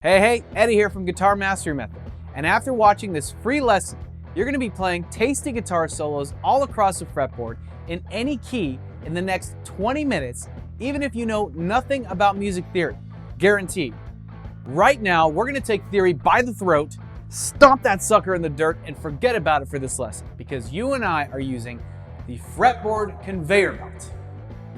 Hey, Eddie here from Guitar Mastery Method. And after watching this free lesson, you're going to be playing tasty guitar solos all across the fretboard in any key in the next 20 minutes, even if you know nothing about music theory. Guaranteed. Right now, we're going to take theory by the throat, stomp that sucker in the dirt, and forget about it for this lesson, because you and I are using the Fretboard Conveyor Belt.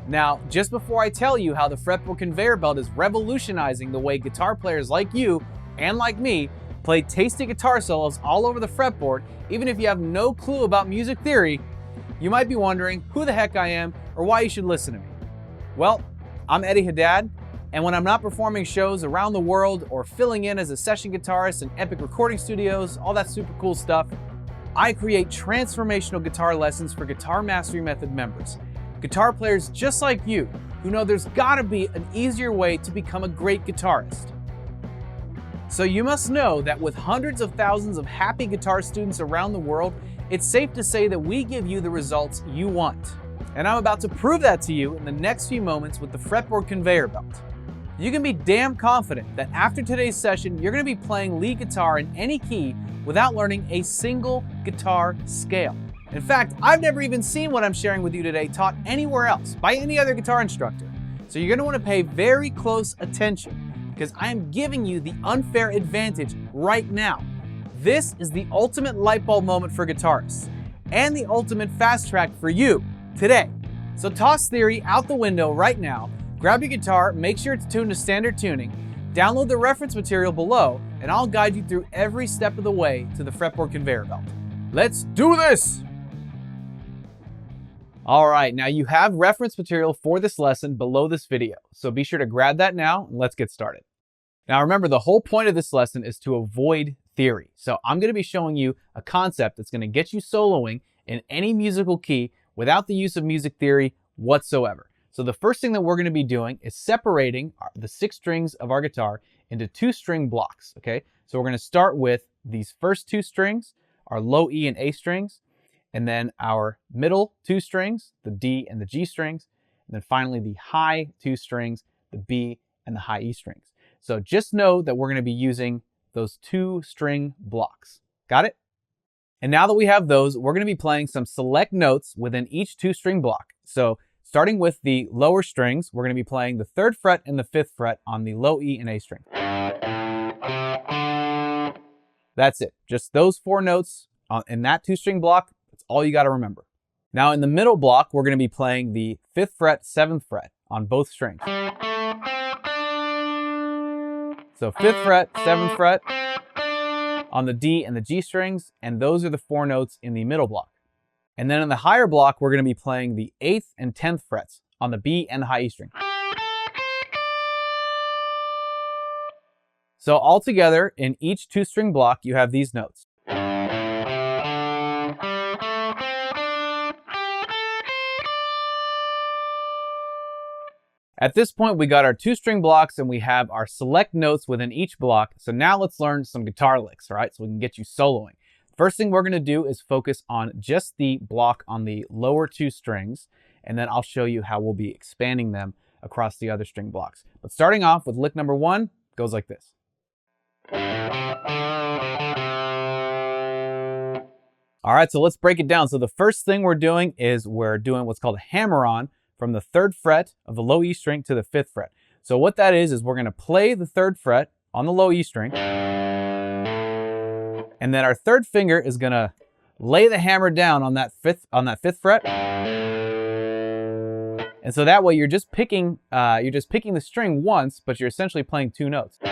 Now, just before I tell you how the Fretboard Conveyor Belt is revolutionizing the way guitar players like you and like me play tasty guitar solos all over the fretboard, even if you have no clue about music theory, you might be wondering who the heck I am or why you should listen to me. Well, I'm 𝘬𝘁cie𝗽, and when I'm not performing shows around the world or filling in as a session guitarist in epic recording studios, all that super cool stuff, I create transformational guitar lessons for Guitar Mastery Method members. Guitar players just like you, who know there's gotta be an easier way to become a great guitarist. So you must know that with hundreds of thousands of happy guitar students around the world, it's safe to say that we give you the results you want. And I'm about to prove that to you in the next few moments with the Fretboard Conveyor Belt. You can be damn confident that after today's session, you're gonna be playing lead guitar in any key without learning a single guitar scale. In fact, I've never even seen what I'm sharing with you today taught anywhere else by any other guitar instructor. So you're going to want to pay very close attention because I am giving you the unfair advantage right now. This is the ultimate light bulb moment for guitarists and the ultimate fast track for you today. So toss theory out the window right now, grab your guitar, make sure it's tuned to standard tuning, download the reference material below, and I'll guide you through every step of the way to the Fretboard Conveyor Belt. Let's do this! All right, now you have reference material for this lesson below this video, so be sure to grab that now and let's get started. Now remember, the whole point of this lesson is to avoid theory. So I'm going to be showing you a concept that's going to get you soloing in any musical key without the use of music theory whatsoever. So the first thing that we're going to be doing is separating the 6 strings of our guitar into 2 string blocks, okay? So we're going to start with these first 2 strings, our low E and A strings, and then our middle 2 strings, the D and the G strings, and then finally the high 2 strings, the B and the high E strings. So just know that we're going to be using those 2 string blocks. Got it? And now that we have those, we're going to be playing some select notes within each 2 string block. So starting with the lower strings, we're going to be playing the 3rd fret and the 5th fret on the low E and A string. That's it. Just those 4 notes in that 2 string block. All you got to remember. Now in the middle block, we're going to be playing the 5th fret, 7th fret on both strings. So 5th fret, 7th fret on the D and the G strings, and those are the 4 notes in the middle block. And then in the higher block, we're going to be playing the 8th and 10th frets on the B and the high E string. So all together in each 2 string block, you have these notes. At this point, we got our 2 string blocks and we have our select notes within each block. So now let's learn some guitar licks, all right? So we can get you soloing. First thing we're going to do is focus on just the block on the lower 2 strings, and then I'll show you how we'll be expanding them across the other string blocks. But starting off with lick number 1, goes like this. All right, so let's break it down. So the first thing we're doing is we're doing what's called a hammer-on from the 3rd fret of the low E string to the 5th fret. So what that is we're going to play the 3rd fret on the low E string, and then our 3rd finger is going to lay the hammer down on that 5th fret. And so that way you're just picking the string once, but you're essentially playing 2 notes. All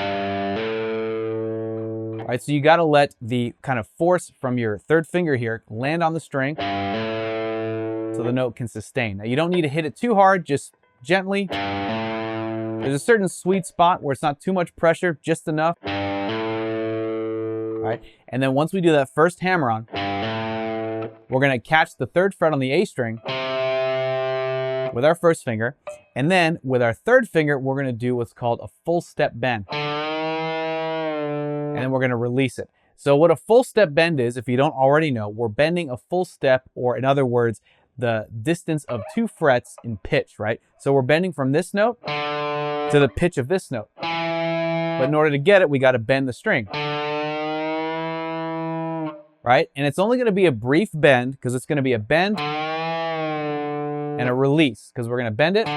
right, so you got to let the kind of force from your 3rd finger here land on the string, so the note can sustain. Now you don't need to hit it too hard, just gently. There's a certain sweet spot where it's not too much pressure, just enough. All right, and then once we do that first hammer on, we're gonna catch the 3rd fret on the A string with our 1st finger, and then with our 3rd finger, we're gonna do what's called a full step bend. And then we're gonna release it. So what a full step bend is, if you don't already know, we're bending a full step, or in other words, the distance of 2 frets in pitch, right? So we're bending from this note to the pitch of this note. but in order to get it, we got to bend the string. Right? And it's only going to be a brief bend because it's going to be a bend and a release because we're going to bend it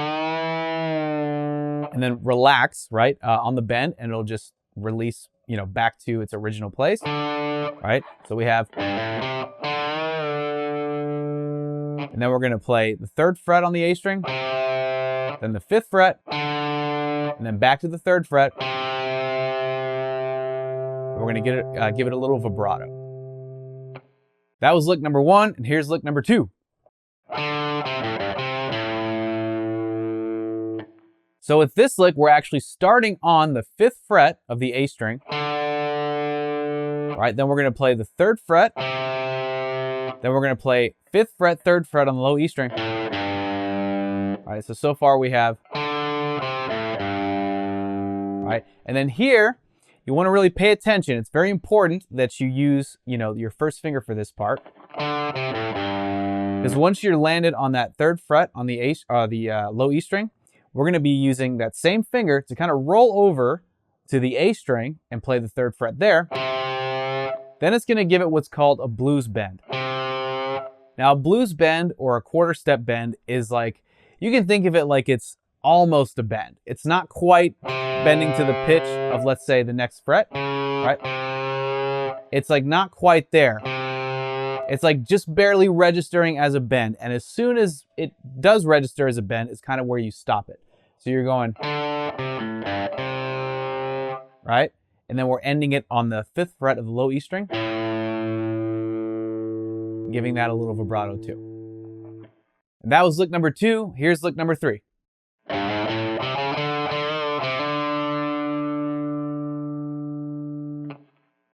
and then relax, right, on the bend, and it'll just release, you know, back to its original place, right? So we have, and then we're going to play the 3rd fret on the A string, then the 5th fret, and then back to the 3rd fret. We're going to give it a little vibrato. That was lick number 1, and here's lick number 2. So with this lick, we're actually starting on the 5th fret of the A string. All right, then we're going to play the 3rd fret. Then we're going to play 5th fret, 3rd fret on the low E string. All right, so far we have, all right, and then here, you want to really pay attention. It's very important that you use, you know, your first finger for this part. Because once you're landed on that 3rd fret on the low E string, we're going to be using that same finger to kind of roll over to the A string and play the 3rd fret there. Then it's going to give it what's called a blues bend. Now, a blues bend or a quarter step bend is like, you can think of it like it's almost a bend. It's not quite bending to the pitch of, let's say, the next fret, right? It's like not quite there. It's like just barely registering as a bend. And as soon as it does register as a bend, it's kind of where you stop it. So you're going, right? And then we're ending it on the 5th fret of the low E string, giving that a little vibrato too. And that was lick number 2. Here's lick number 3.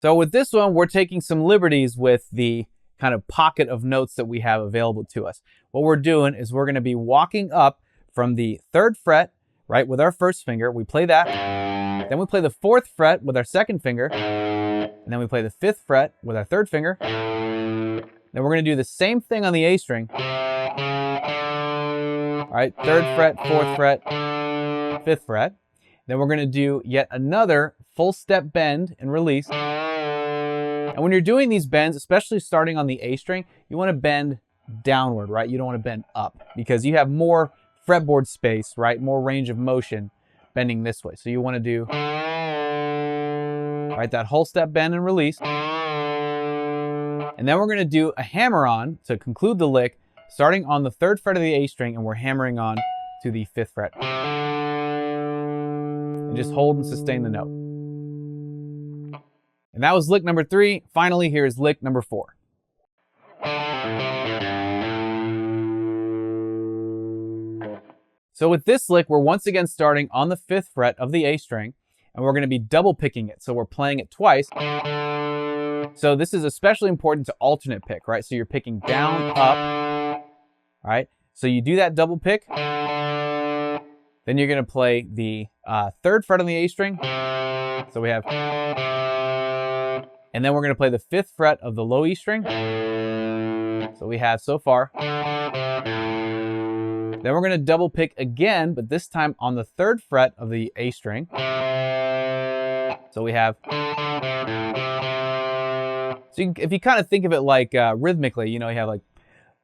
So with this one, we're taking some liberties with the kind of pocket of notes that we have available to us. What we're doing is we're going to be walking up from the 3rd fret, right, with our first finger. We play that. Then we play the 4th fret with our 2nd finger. And then we play the 5th fret with our 3rd finger. Then we're going to do the same thing on the A string. All right, 3rd fret, 4th fret, 5th fret. Then we're going to do yet another full step bend and release. And when you're doing these bends, especially starting on the A string, you want to bend downward, right? You don't want to bend up because you have more fretboard space, right? More range of motion bending this way. So you want to do, right, that whole step bend and release. And then we're going to do a hammer-on to conclude the lick, starting on the 3rd fret of the A string, and we're hammering on to the 5th fret. And just hold and sustain the note. And that was lick number 3. Finally, here is lick number 4. So with this lick, we're once again starting on the 5th fret of the A string, and we're going to be double picking it. So we're playing it twice. So this is especially important to alternate pick, right? So you're picking down, up, right? So you do that double pick. Then you're going to play the 3rd fret on the A string. So we have, and then we're going to play the 5th fret of the low E string. So we have so far. Then we're going to double pick again, but this time on the 3rd fret of the A string. So we have. So if you kind of think of it like rhythmically, you know, you have like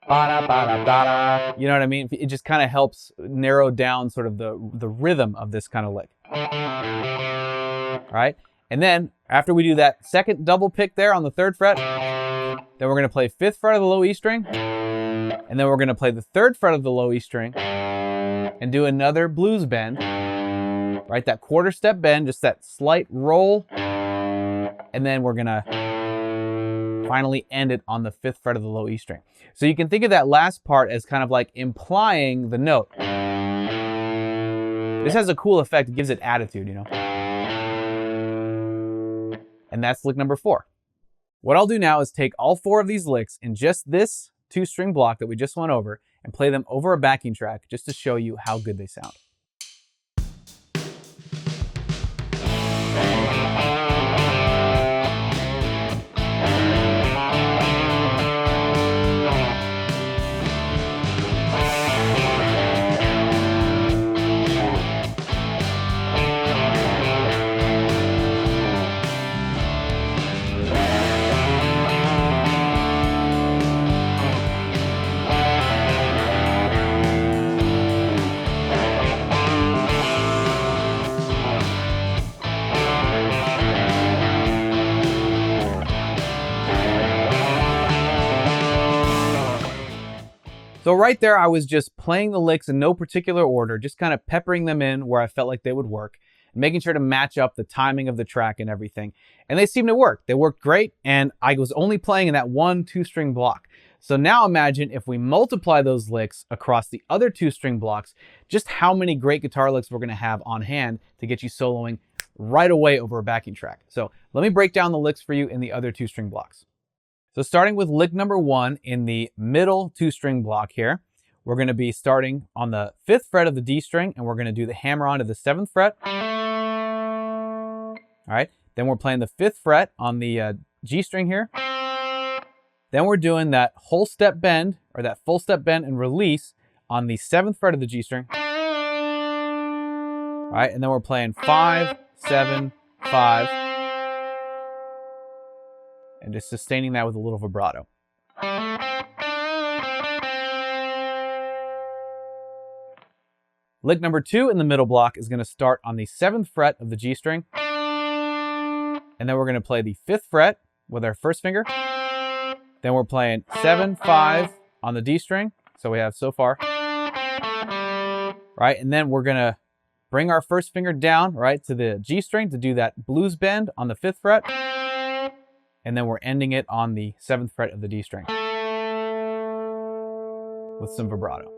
ba-da, ba-da, ba-da, you know what I mean? It just kind of helps narrow down sort of the rhythm of this kind of lick. All right? And then after we do that second double pick there on the 3rd fret, then we're going to play 5th fret of the low E string. And then we're going to play the 3rd fret of the low E string and do another blues bend, right? That quarter step bend, just that slight roll. And then we're going to finally end it on the 5th fret of the low E string. So you can think of that last part as kind of like implying the note. This has a cool effect. It gives it attitude, you know. And that's lick number 4. What I'll do now is take all 4 of these licks in just this 2-string block that we just went over and play them over a backing track just to show you how good they sound. So right there, I was just playing the licks in no particular order, just kind of peppering them in where I felt like they would work, making sure to match up the timing of the track and everything. And they seemed to work. They worked great, and I was only playing in that 1 2-string block. So now imagine if we multiply those licks across the other 2-string blocks, just how many great guitar licks we're gonna have on hand to get you soloing right away over a backing track. So let me break down the licks for you in the other 2-string blocks. So starting with lick number 1 in the middle 2-string block here, we're going to be starting on the 5th fret of the D string, and we're going to do the hammer on to the 7th fret. All right, then we're playing the 5th fret on the G string here. Then we're doing that whole step bend, or that full step bend and release on the 7th fret of the G string. All right, and then we're playing 5, 7, 5. And just sustaining that with a little vibrato. Lick number 2 in the middle block is going to start on the 7th fret of the G string. And then we're going to play the 5th fret with our first finger. Then we're playing 7, 5 on the D string. So we have so far. Right, and then we're going to bring our first finger down, right, to the G string to do that blues bend on the 5th fret. And then we're ending it on the 7th fret of the D string with some vibrato.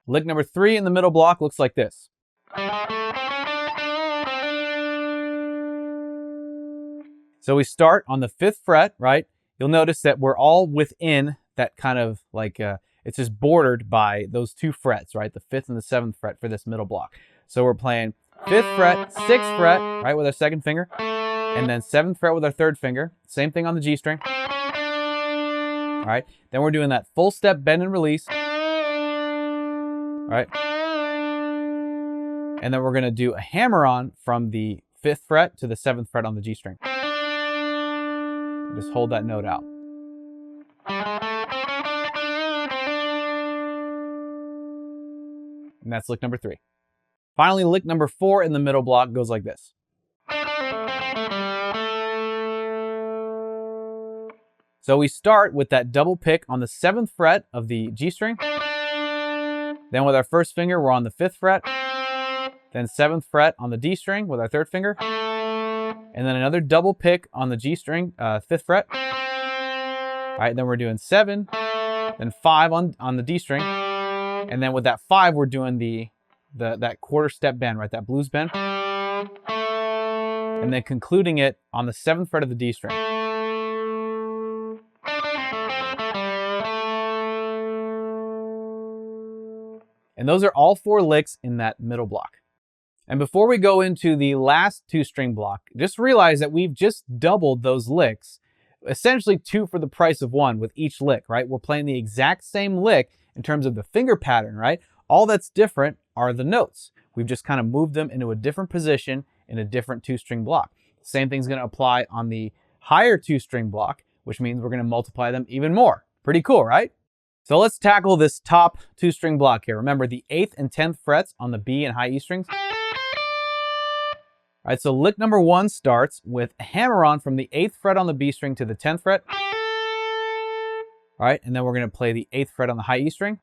Lick number 3 in the middle block looks like this. So we start on the 5th fret, right? You'll notice that we're all within that kind of like, it's just bordered by those 2 frets, right? The 5th and the 7th fret for this middle block. So we're playing 5th fret, 6th fret, right, with our second finger. And then 7th fret with our third finger. Same thing on the G string. All right. Then we're doing that full step bend and release. All right. And then we're going to do a hammer on from the 5th fret to the 7th fret on the G string. Just hold that note out. And that's lick number 3. Finally, lick number 4 in the middle block goes like this. So we start with that double pick on the 7th fret of the G string. Then with our first finger, we're on the 5th fret. Then 7th fret on the D string with our third finger. And then another double pick on the G string, 5th fret. All right, then we're doing 7, then 5 on the D string. And then with that 5, we're doing that quarter step bend, right, that blues bend. And then concluding it on the 7th fret of the D string. And those are all 4 licks in that middle block. And before we go into the last 2-string block, just realize that we've just doubled those licks, essentially 2 for the price of 1 with each lick, right? We're playing the exact same lick in terms of the finger pattern, right? All that's different are the notes. We've just kind of moved them into a different position in a different 2-string block. The same thing's going to apply on the higher 2-string block, which means we're going to multiply them even more. Pretty cool, right? So let's tackle this top 2-string block here. Remember the 8th and 10th frets on the B and high E strings. All right, so lick number 1 starts with a hammer on from the 8th fret on the B string to the 10th fret. All right, and then we're going to play the 8th fret on the high E string.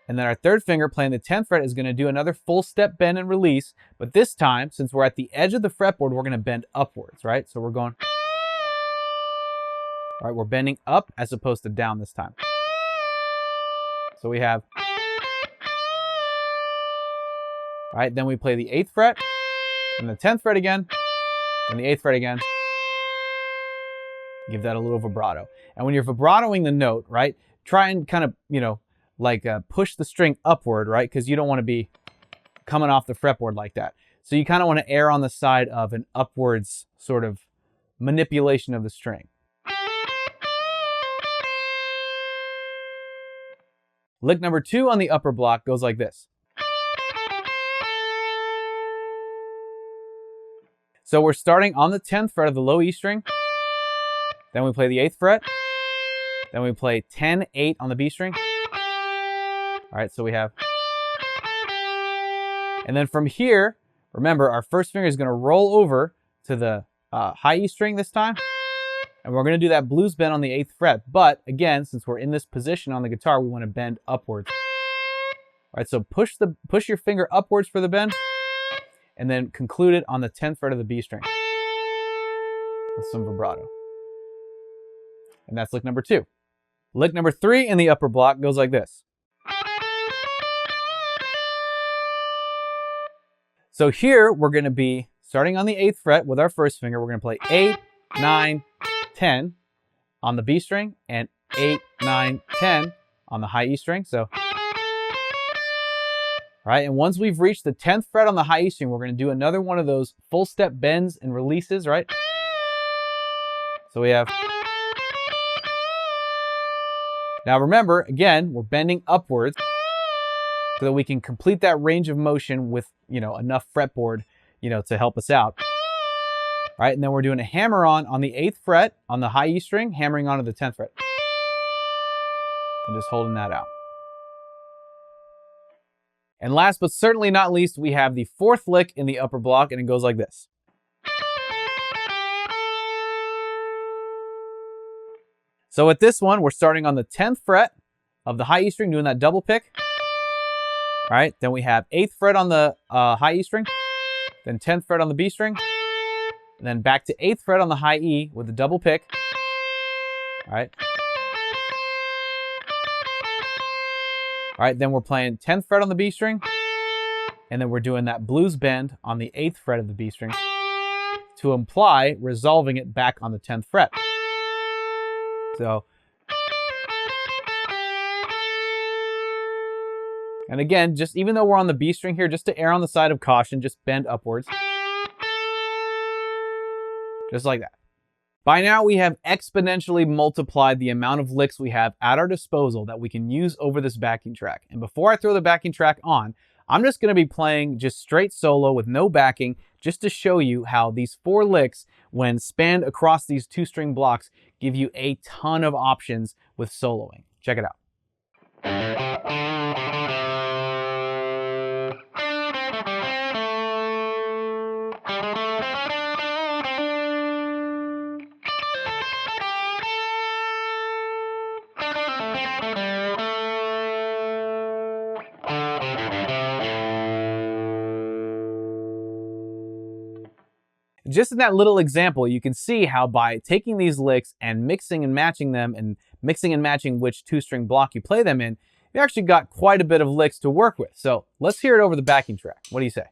And then our third finger playing the 10th fret is going to do another full step bend and release. But this time, since we're at the edge of the fretboard, we're going to bend upwards, right? So we're going, all right, we're bending up as opposed to down this time. So we have, all right, then we play the 8th fret, and the 10th fret again, and the 8th fret again. Give that a little vibrato. And when you're vibratoing the note, right, try and kind of, you know, like push the string upward, right? Because you don't want to be coming off the fretboard like that. So you kind of want to err on the side of an upwards sort of manipulation of the string. Lick number 2 on the upper block goes like this. So we're starting on the 10th fret of the low E string. Then we play the 8th fret. Then we play 10, 8 on the B string. All right, so we have, and then from here, remember our first finger is going to roll over to the high E string this time. And we're going to do that blues bend on the 8th fret. But again, since we're in this position on the guitar, we want to bend upwards. All right, so push your finger upwards for the bend, and then conclude it on the 10th fret of the B string with some vibrato. And that's lick number 2. Lick number 3 in the upper block goes like this. So here we're going to be starting on the 8th fret with our first finger. We're going to play 8, 9, 10 on the B string, and 8, 9, 10 on the high E string. So, right, and once we've reached the 10th fret on the high E string, we're going to do another one of those full step bends and releases, right? So we have. Now remember, again, we're bending upwards so that we can complete that range of motion with, enough fretboard, to help us out. All right, and then we're doing a hammer on the 8th fret on the high E string, hammering onto the 10th fret. And just holding that out. And last but certainly not least, we have the 4th lick in the upper block, and it goes like this. So with this one, we're starting on the 10th fret of the high E string, doing that double pick. All right, then we have 8th fret on the high E string, then 10th fret on the B string, and then back to 8th fret on the high E with the double pick. All right. All right, then we're playing 10th fret on the B string, and then we're doing that blues bend on the 8th fret of the B string to imply resolving it back on the 10th fret. So, and again, just even though we're on the B string here, just to err on the side of caution, just bend upwards. Just like that. By now, we have exponentially multiplied the amount of licks we have at our disposal that we can use over this backing track. And before I throw the backing track on, I'm just going to be playing just straight solo with no backing, just to show you how these 4 licks, when spanned across these 2-string blocks, give you a ton of options with soloing. Check it out. Just in that little example, you can see how by taking these licks and mixing and matching them, and mixing and matching which 2-string block you play them in, you actually got quite a bit of licks to work with. So let's hear it over the backing track. What do you say?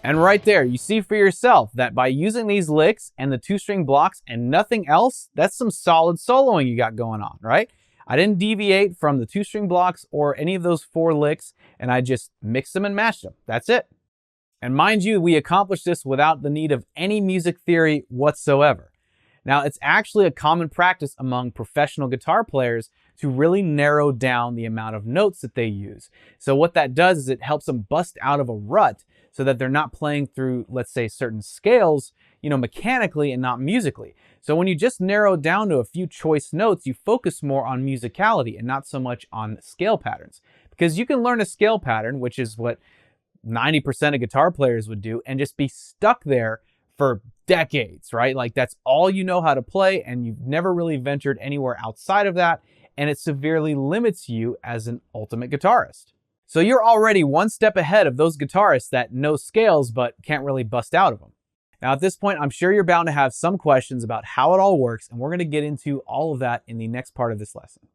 And right there, you see for yourself that by using these licks and the 2-string blocks and nothing else, that's some solid soloing you got going on, right? I didn't deviate from the 2-string blocks or any of those 4 licks, and I just mixed them and matched them. That's it. And mind you, we accomplished this without the need of any music theory whatsoever. Now, it's actually a common practice among professional guitar players to really narrow down the amount of notes that they use. So what that does is it helps them bust out of a rut so that they're not playing through, let's say, certain scales, mechanically and not musically. So when you just narrow down to a few choice notes, you focus more on musicality and not so much on scale patterns. Because you can learn a scale pattern, which is what 90% of guitar players would do, and just be stuck there for decades, right? Like that's all you know how to play, and you've never really ventured anywhere outside of that, and it severely limits you as an ultimate guitarist. So you're already one step ahead of those guitarists that know scales but can't really bust out of them. Now at this point, I'm sure you're bound to have some questions about how it all works, and we're going to get into all of that in the next part of this lesson.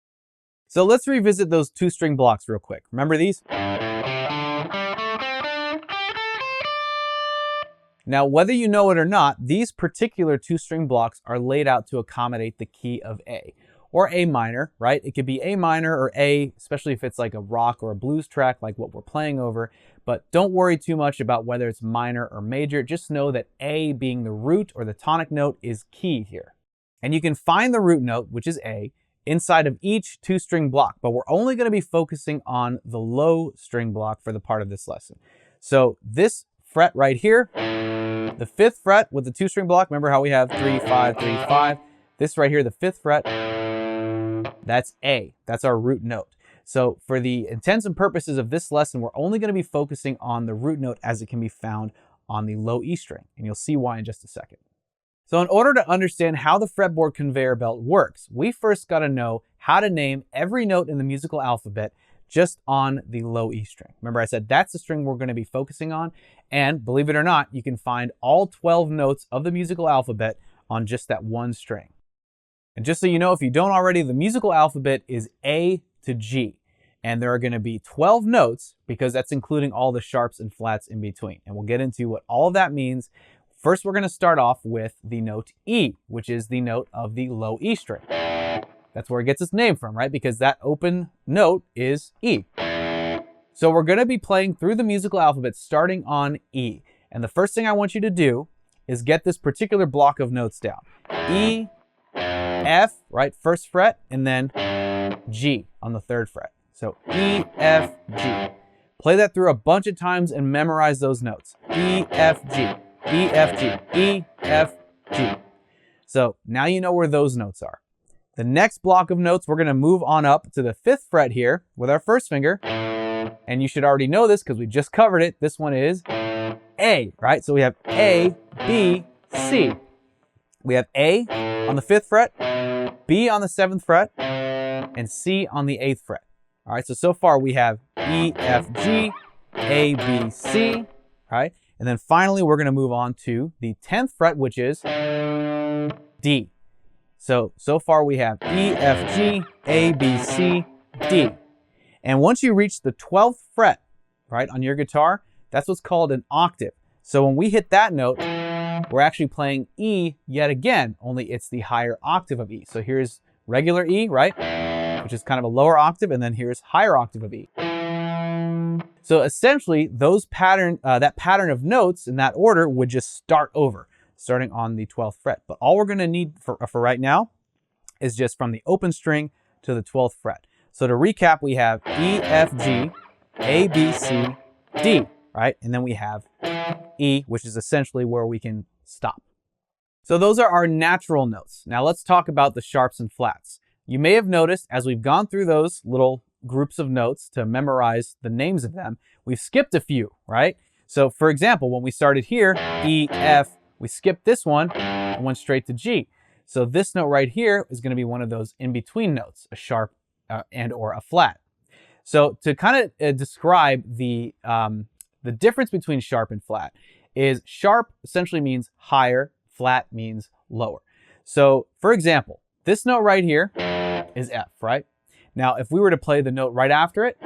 So let's revisit those 2-string blocks real quick. Remember these? Now, whether you know it or not, these particular two-string blocks are laid out to accommodate the key of A, or A minor, right? It could be A minor or A, especially if it's like a rock or a blues track like what we're playing over. But don't worry too much about whether it's minor or major. Just know that A, being the root or the tonic note, is key here. And you can find the root note, which is A, inside of each two-string block, but we're only going to be focusing on the low string block for the part of this lesson. So this fret right here, the 5th fret with the two-string block, remember how we have 3, 5, 3, 5? This right here, the 5th fret, that's A. That's our root note. So for the intents and purposes of this lesson, we're only going to be focusing on the root note as it can be found on the low E string, and you'll see why in just a second. So in order to understand how the fretboard conveyor belt works, we first got to know how to name every note in the musical alphabet just on the low E string. Remember I said that's the string we're going to be focusing on, and believe it or not, you can find all 12 notes of the musical alphabet on just that one string. And just so you know, if you don't already, the musical alphabet is A to G, and there are going to be 12 notes because that's including all the sharps and flats in between. And we'll get into what all of that means. First, we're going to start off with the note E, which is the note of the low E string. That's where it gets its name from, right? Because that open note is E. So we're going to be playing through the musical alphabet starting on E. And the first thing I want you to do is get this particular block of notes down. E, F, right, 1st fret, and then G on the 3rd fret. So E, F, G. Play that through a bunch of times and memorize those notes. E, F, G, E, F, G, E, F, G. So now you know where those notes are. The next block of notes, we're going to move on up to the 5th fret here with our 1st finger. And you should already know this because we just covered it. This one is A, right? So we have A, B, C. We have A on the 5th fret, B on the 7th fret, and C on the 8th fret. All right, so far we have E, F, G, A, B, C, right? And then finally, we're going to move on to the 10th fret, which is D. So far we have E, F, G, A, B, C, D. And once you reach the 12th fret, right, on your guitar, that's what's called an octave. So when we hit that note, we're actually playing E yet again, only it's the higher octave of E. So here's regular E, right, which is kind of a lower octave, and then here's higher octave of E. So essentially, that pattern of notes in that order would just start over, starting on the 12th fret. But all we're going to need for right now is just from the open string to the 12th fret. So to recap, we have E, F, G, A, B, C, D, right? And then we have E, which is essentially where we can stop. So those are our natural notes. Now let's talk about the sharps and flats. You may have noticed as we've gone through those little groups of notes to memorize the names of them, we've skipped a few, right? So for example, when we started here, E, F, we skipped this one and went straight to G. So this note right here is going to be one of those in-between notes, a sharp and or a flat. So to kind of describe the difference between sharp and flat is sharp essentially means higher, flat means lower. So for example, this note right here is F, right? Now, if we were to play the note right after it,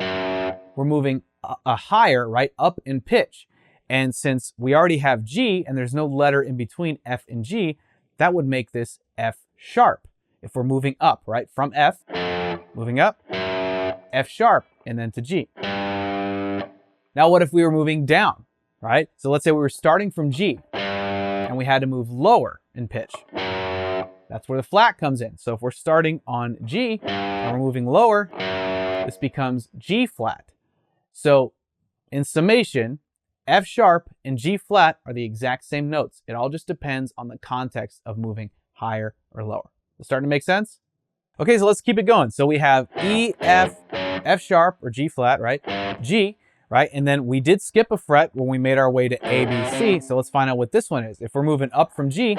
we're moving a higher, right, up in pitch. And since we already have G and there's no letter in between F and G, that would make this F sharp. If we're moving up, right, from F, moving up, F sharp, and then to G. Now, what if we were moving down, right? So let's say we were starting from G and we had to move lower in pitch. That's where the flat comes in. So if we're starting on G and we're moving lower, this becomes G flat. So in summation, F sharp and G flat are the exact same notes. It all just depends on the context of moving higher or lower. It's starting to make sense? Okay, so let's keep it going. So we have E, F, F sharp or G flat, right? G, right? And then we did skip a fret when we made our way to A, B, C. So let's find out what this one is. If we're moving up from G,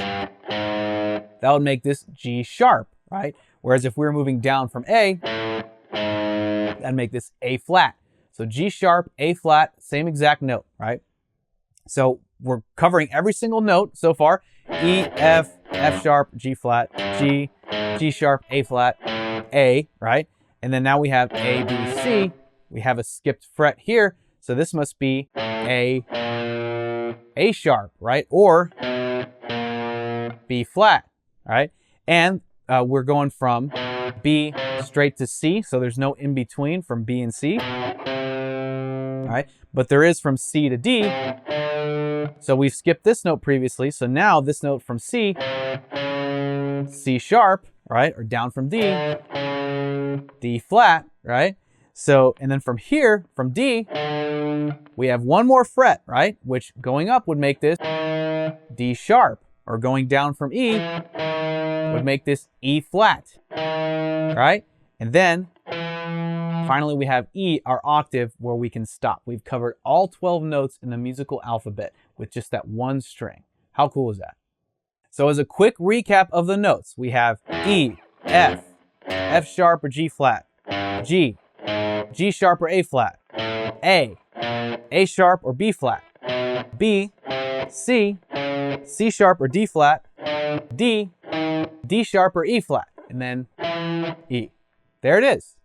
that would make this G sharp, right? Whereas if we were moving down from A, that'd make this A flat. So G sharp, A flat, same exact note, right? So we're covering every single note so far. E, F, F sharp, G flat, G, G sharp, A flat, A, right? And then now we have A, B, C. We have a skipped fret here. So this must be A A sharp, right? Or B flat, right? And we're going from B straight to C, so there's no in between from B and C, all right? But there is from C to D, so we've skipped this note previously, so now this note from C, C sharp, right? Or down from D, D flat, right? So, and then from here, from D, we have one more fret, right? Which going up would make this D sharp, or going down from E would make this E flat, right? And then finally we have E, our octave, where we can stop. We've covered all 12 notes in the musical alphabet with just that one string. How cool is that? So as a quick recap of the notes, we have E, F, F sharp or G flat, G, G sharp or A flat, A sharp or B flat, B, C, C sharp or D flat, D, D sharp or E flat, and then E. There it is.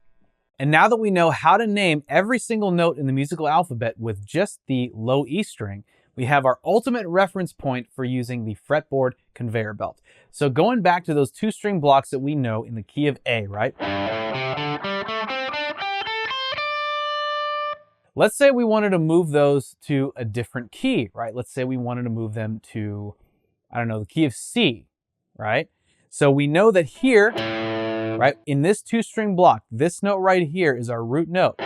And now that we know how to name every single note in the musical alphabet with just the low E string, we have our ultimate reference point for using the fretboard conveyor belt. So going back to those 2 string blocks that we know in the key of A, right? Let's say we wanted to move those to a different key, right? Let's say we wanted to move them to, I don't know, the key of C, right? So we know that here, right, in this 2 string block, this note right here is our root note.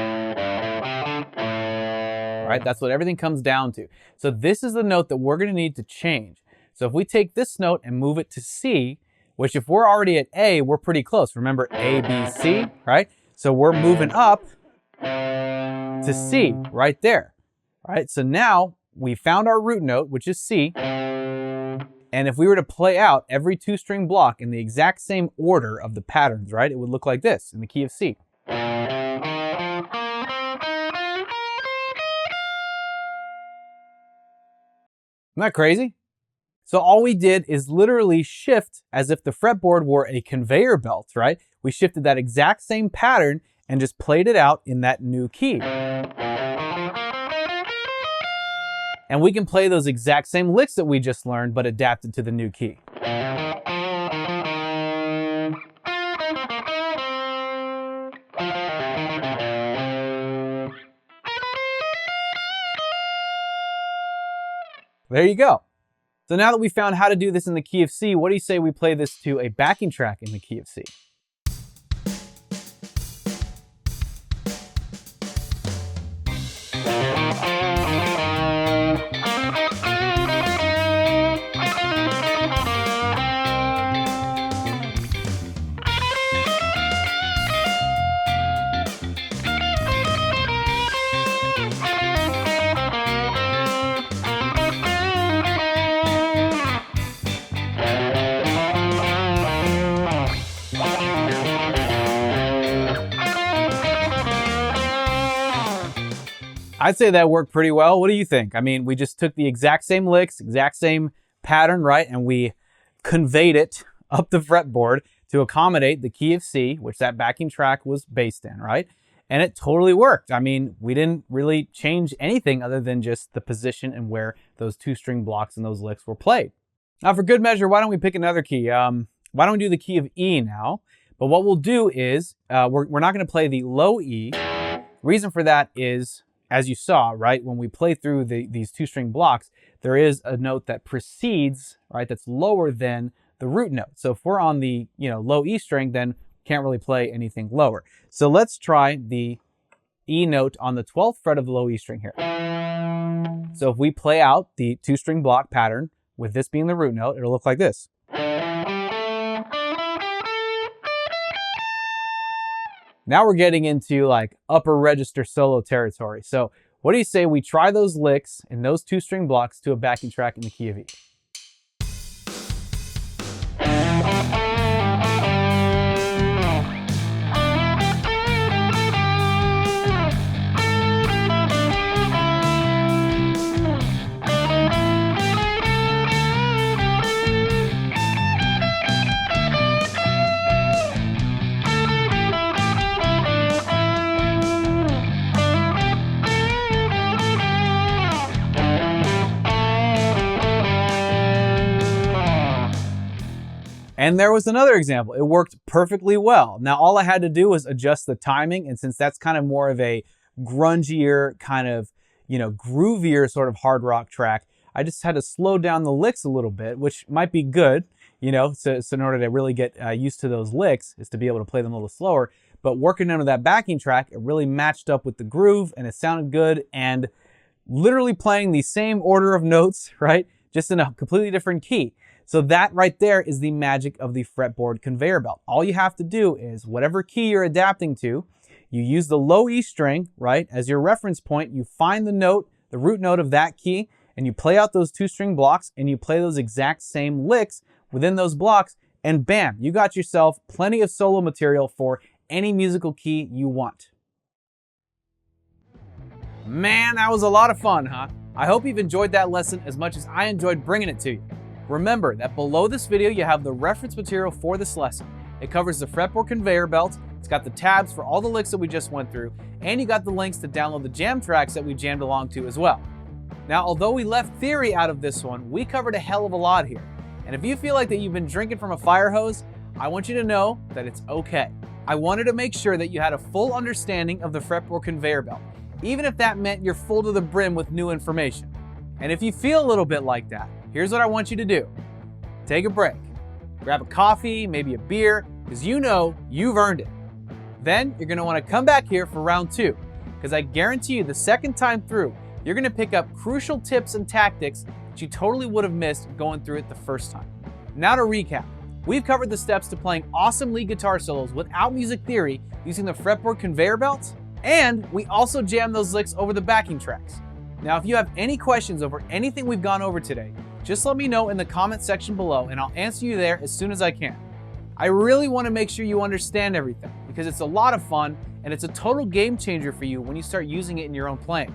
Right? That's what everything comes down to. So this is the note that we're going to need to change. So if we take this note and move it to C, which if we're already at A, we're pretty close. Remember A, B, C, right? So we're moving up to C right there, right? So now we found our root note, which is C. And if we were to play out every 2 string block in the exact same order of the patterns, right? It would look like this in the key of C. Isn't that crazy? So all we did is literally shift as if the fretboard were a conveyor belt, right? We shifted that exact same pattern and just played it out in that new key. And we can play those exact same licks that we just learned, but adapted to the new key. There you go. So now that we found how to do this in the key of C, what do you say we play this to a backing track in the key of C? I'd say that worked pretty well. What do you think? I mean, we just took the exact same licks, exact same pattern, right? And we conveyed it up the fretboard to accommodate the key of C, which that backing track was based in, right? And it totally worked. I mean, we didn't really change anything other than just the position and where those 2 string blocks and those licks were played. Now, for good measure, why don't we pick another key? Why don't we do the key of E now? But what we'll do is, we're not going to play the low E. Reason for that is, as you saw, right, when we play through these 2 string blocks, there is a note that precedes, right, that's lower than the root note. So if we're on the, low E string, then can't really play anything lower. So let's try the E note on the 12th fret of the low E string here. So if we play out the 2 string block pattern with this being the root note, it'll look like this. Now we're getting into like upper register solo territory. So what do you say we try those licks in those 2 string blocks to a backing track in the key of E? And there was another example. It worked perfectly well. Now, all I had to do was adjust the timing, and since that's kind of more of a grungier, kind of, groovier sort of hard rock track, I just had to slow down the licks a little bit, which might be good, so in order to really get used to those licks is to be able to play them a little slower. But working under that backing track, it really matched up with the groove and it sounded good, and literally playing the same order of notes, right? Just in a completely different key. So that right there is the magic of the fretboard conveyor belt. All you have to do is whatever key you're adapting to, you use the low E string, right, as your reference point. You find the note, the root note of that key, and you play out those 2-string blocks, and you play those exact same licks within those blocks, and bam, you got yourself plenty of solo material for any musical key you want. Man, that was a lot of fun, huh? I hope you've enjoyed that lesson as much as I enjoyed bringing it to you. Remember that below this video you have the reference material for this lesson. It covers the fretboard conveyor belt, it's got the tabs for all the licks that we just went through, and you got the links to download the jam tracks that we jammed along to as well. Now, although we left theory out of this one, we covered a hell of a lot here. And if you feel like that you've been drinking from a fire hose, I want you to know that it's okay. I wanted to make sure that you had a full understanding of the fretboard conveyor belt, even if that meant you're full to the brim with new information. And if you feel a little bit like that, here's what I want you to do. Take a break. Grab a coffee, maybe a beer, because you've earned it. Then you're going to want to come back here for round 2, because I guarantee you the second time through, you're going to pick up crucial tips and tactics that you totally would have missed going through it the first time. Now to recap, we've covered the steps to playing awesome lead guitar solos without music theory using the fretboard conveyor belt, and we also jammed those licks over the backing tracks. Now, if you have any questions over anything we've gone over today, just let me know in the comment section below and I'll answer you there as soon as I can. I really want to make sure you understand everything because it's a lot of fun and it's a total game changer for you when you start using it in your own playing.